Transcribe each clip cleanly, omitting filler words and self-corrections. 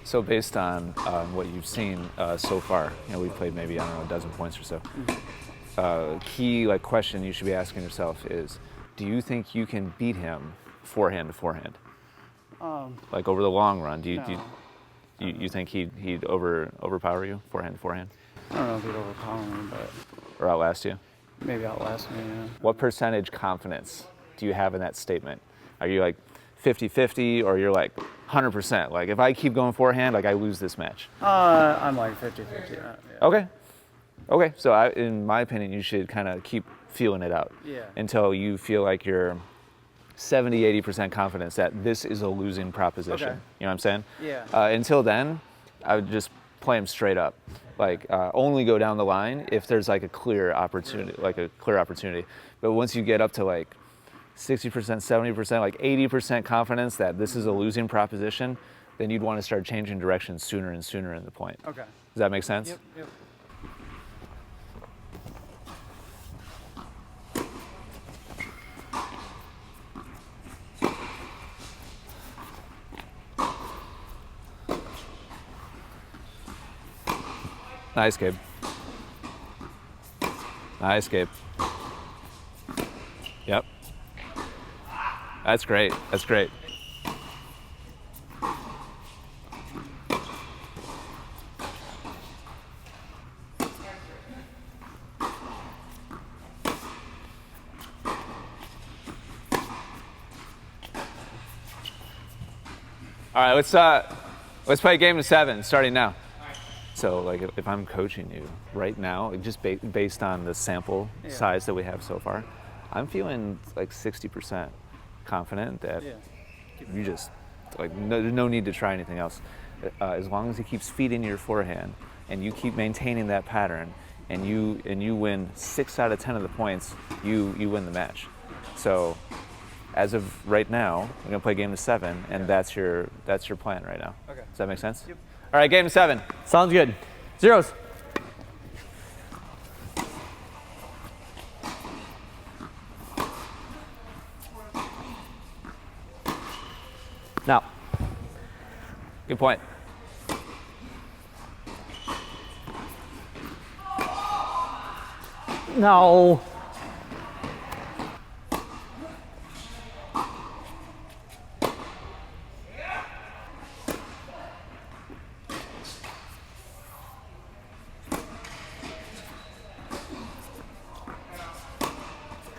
So based on what you've seen so far, we've played maybe, I don't know, a dozen points or so. Key question you should be asking yourself is, do you think you can beat him forehand to forehand? Over the long run, do you think he'd overpower you forehand to forehand? I don't know if he'd overpower me, but... Or outlast you? Maybe outlast me, yeah. What percentage confidence do you have in that statement? Are you 50-50 or you're 100%? If I keep going forehand, I lose this match. I'm 50-50. Yeah. Okay. So in my opinion, you should kind of keep feeling it out. Yeah. Until you feel like you're 70-80% confidence that this is a losing proposition. Okay. You know what I'm saying? Yeah. Until then, I would just play him straight up. Only go down the line if there's a clear opportunity. But once you get up to 60%, 70%, 80% confidence that this is a losing proposition, then you'd want to start changing direction sooner and sooner in the point. Okay. Does that make sense? Yep. Nice, Gabe. Nice, Gabe. Yep. That's great. That's great. All right, let's play a game of 7 starting now. So if I'm coaching you right now, just based on the sample size that we have so far, I'm feeling 60% confident that you just no need to try anything else. As long as he keeps feeding your forehand and you keep maintaining that pattern and you win 6 out of 10 of the points, you win the match. So as of right now, we're gonna play game of 7, and that's your plan right now. Okay. Does that make sense? Yep. All right, game of 7. Sounds good. Zeros. Now. Good point. No.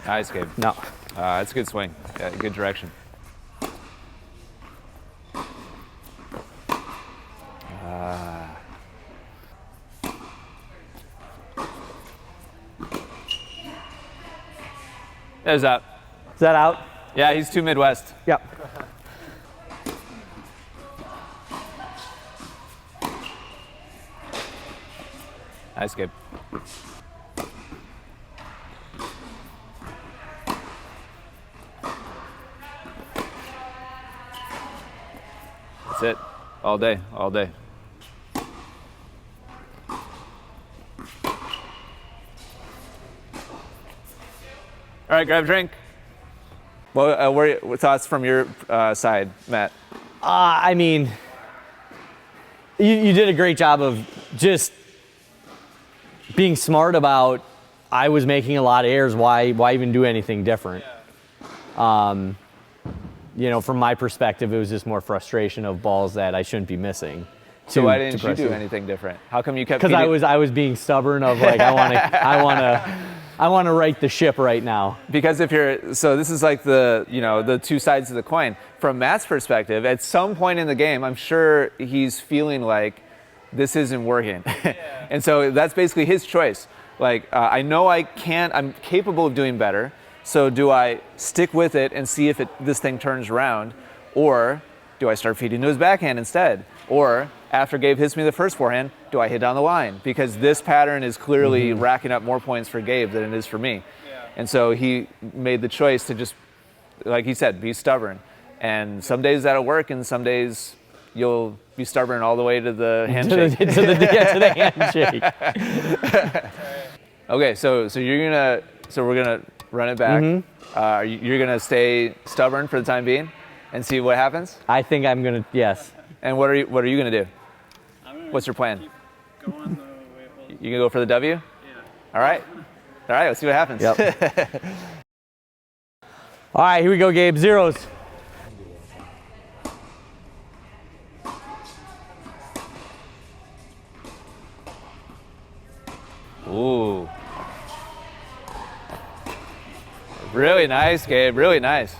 Nice, Gabe. No. That's a good swing. Yeah, good direction. There's that. Is that out? Yeah, he's too Midwest. Yep. Nice, Gabe. That's it. All day, all day. All right, grab a drink. Well, what thoughts from your side, Matt? I mean, you did a great job of just being smart about, I was making a lot of errors. Why even do anything different? From my perspective, it was just more frustration of balls that I shouldn't be missing. So why didn't you do anything different? How come you kept? Because I was being stubborn of I want to right the ship right now. Because this is the two sides of the coin. From Matt's perspective, at some point in the game, I'm sure he's feeling like this isn't working. Yeah. And so that's basically his choice. I know I'm capable of doing better. So do I stick with it and see if this thing turns around, or do I start feeding to his backhand instead? Or after Gabe hits me the first forehand, do I hit down the line? Because this pattern is clearly racking up more points for Gabe than it is for me. Yeah. And so he made the choice to just, like he said, be stubborn. And some days that'll work, and some days you'll be stubborn all the way to the handshake. to the handshake. Okay, so we're gonna run it back. You're gonna stay stubborn for the time being, and see what happens. I think I'm gonna, yes. And what are you gonna do? What's your plan? Keep going the way it holds. You gonna go for the W? Yeah. All right. All right. Let's see what happens. Yep. All right, here we go, Gabe. Zeros. Ooh. Really nice, Gabe. Really nice.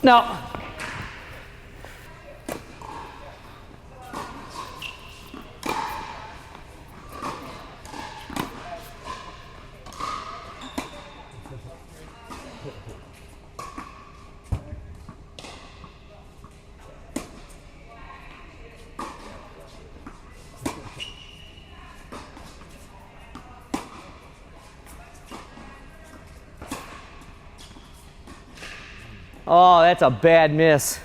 No. Oh, that's a bad miss.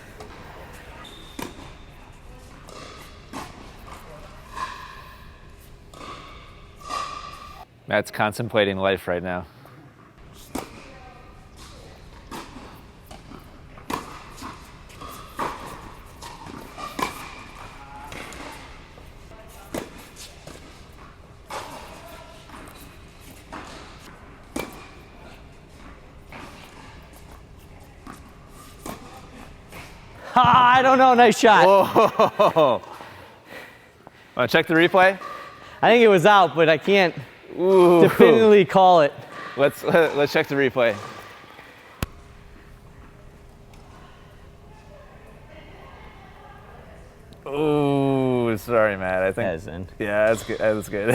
Matt's contemplating life right now. I don't know. Nice shot. Whoa. Want to check the replay? I think it was out, but I can't Ooh. definitively call it. Let's check the replay. Ooh, sorry, Matt. I think. As in. Yeah, that's good. That's good.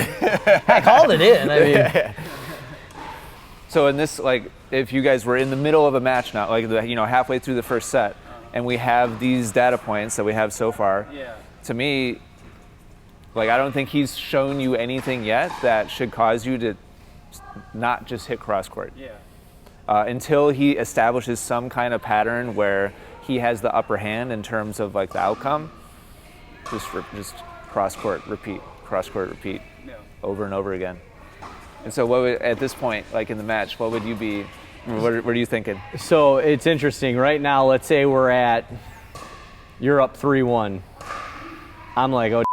I called it in. I mean, So in this, like, if you guys were in the middle of a match now, like, halfway through the first set, and we have these data points that we have so far, Yeah. to me, like, I don't think he's shown you anything yet that should cause you to not just hit cross court. Yeah. Until he establishes some kind of pattern where he has the upper hand in terms of like the outcome, just cross court repeat, Yeah. over and over again. And so, what would, at this point, like in the match, what would you be? What are you thinking? so it's interesting. Right now, let's say you're up 3-1. I'm like, oh,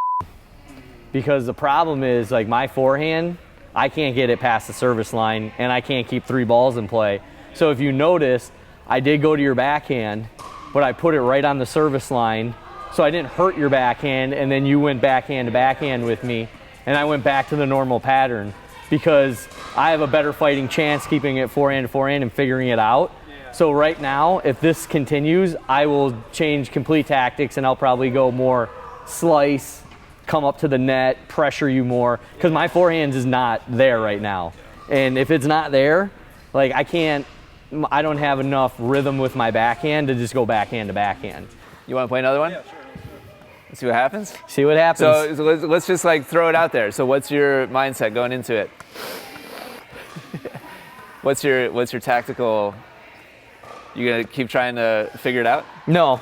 because the problem is like my forehand, I can't get it past the service line, and I can't keep 3 balls in play. So if you notice, I did go to your backhand, but I put it right on the service line, so I didn't hurt your backhand, and then you went backhand to backhand with me, and I went back to the normal pattern because I have a better fighting chance keeping it forehand to forehand and figuring it out. Yeah. So right now, if this continues, I will change complete tactics, and I'll probably go more slice, come up to the net, pressure you more, because my forehands is not there right now. And if it's not there, like I don't have enough rhythm with my backhand to just go backhand to backhand. You want to play another one? Yeah, sure. Let's see what happens. See what happens. So let's just like throw it out there. So what's your mindset going into it? What's your tactical? You gonna keep trying to figure it out? No.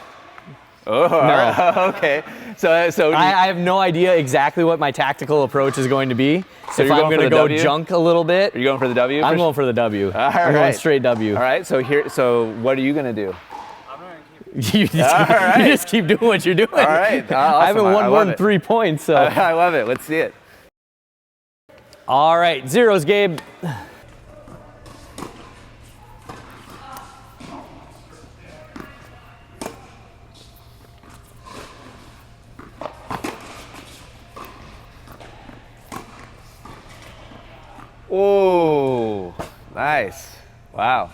Oh, No. all right. Okay. So I have no idea exactly what my tactical approach is going to be. So if you're I'm going for going to the go W? junk a little bit, are you going for the W? I'm going for the W. All I'm going right. straight W. All right. So what are you gonna do? I'm not gonna keep. You just keep doing what you're doing. All right. Awesome. I haven't won I more love than it. 3 points. So. I love it. Let's see it. All right, zeros, Gabe. Oh, nice. Wow.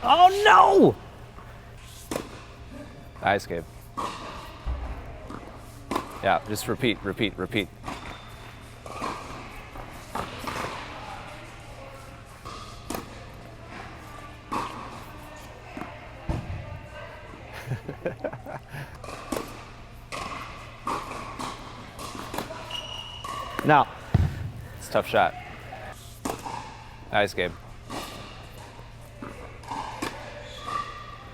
Oh no! Nice, Gabe. Yeah, just repeat. Now, It's a tough shot. Nice, Gabe.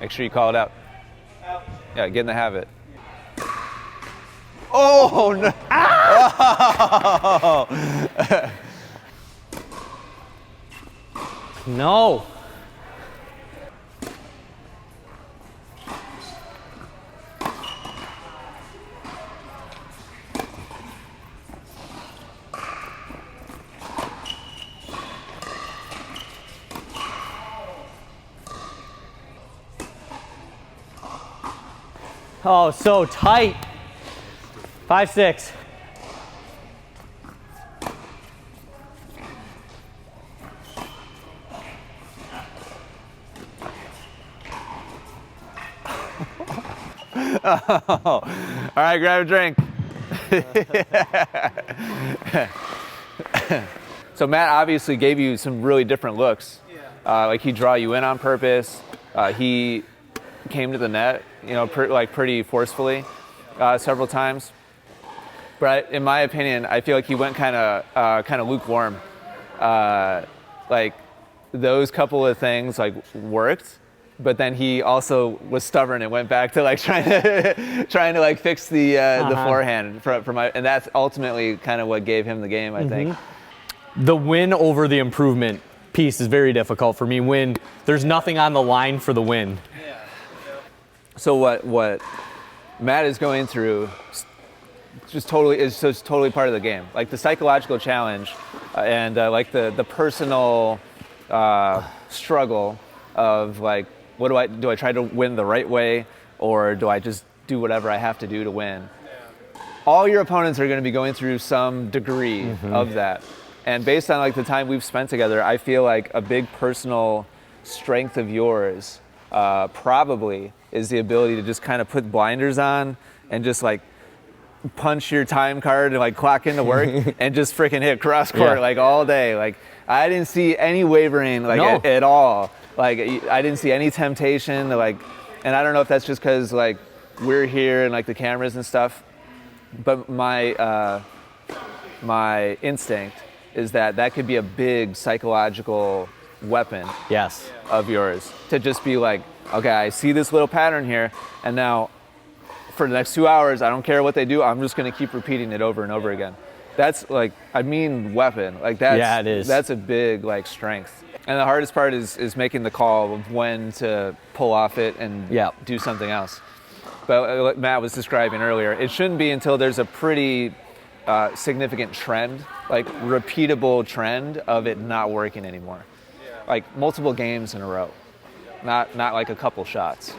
Make sure you call it out. Yeah, get in the habit. Oh, no. No. Oh, so tight. 5-6. Oh. All right, grab a drink. So Matt obviously gave you some really different looks. Like he'd draw you in on purpose. He came to the net, you know, pretty forcefully several times. But in my opinion, I feel like he went kind of lukewarm. Like those couple of things like worked, but then he also was stubborn and went back to like trying to like fix the forehand and that's ultimately kind of what gave him the game, I think. The win over the improvement piece is very difficult for me when there's nothing on the line for the win. So what Matt is going through is totally part of the game. Like the psychological challenge and like the personal struggle of like, what do I try to win the right way, or do I just do whatever I have to do to win? All your opponents are going to be going through some degree of that. And based on like the time we've spent together, I feel like a big personal strength of yours probably is the ability to just kind of put blinders on and just like punch your time card and like clock into work and just freaking hit cross court like all day. Like I didn't see any wavering like at all. Like I didn't see any temptation to like, and I don't know if that's just because like we're here and like the cameras and stuff, but my instinct is that could be a big psychological weapon of yours, to just be like, okay, I see this little pattern here, and now for the next 2 hours, I don't care what they do, I'm just going to keep repeating it over and over again. That's like, I mean, weapon. Like that's, it is. That's a big like strength. And the hardest part is making the call of when to pull off it and do something else. But like Matt was describing earlier, it shouldn't be until there's a pretty significant trend, like repeatable trend of it not working anymore. Like multiple games in a row, not like a couple shots.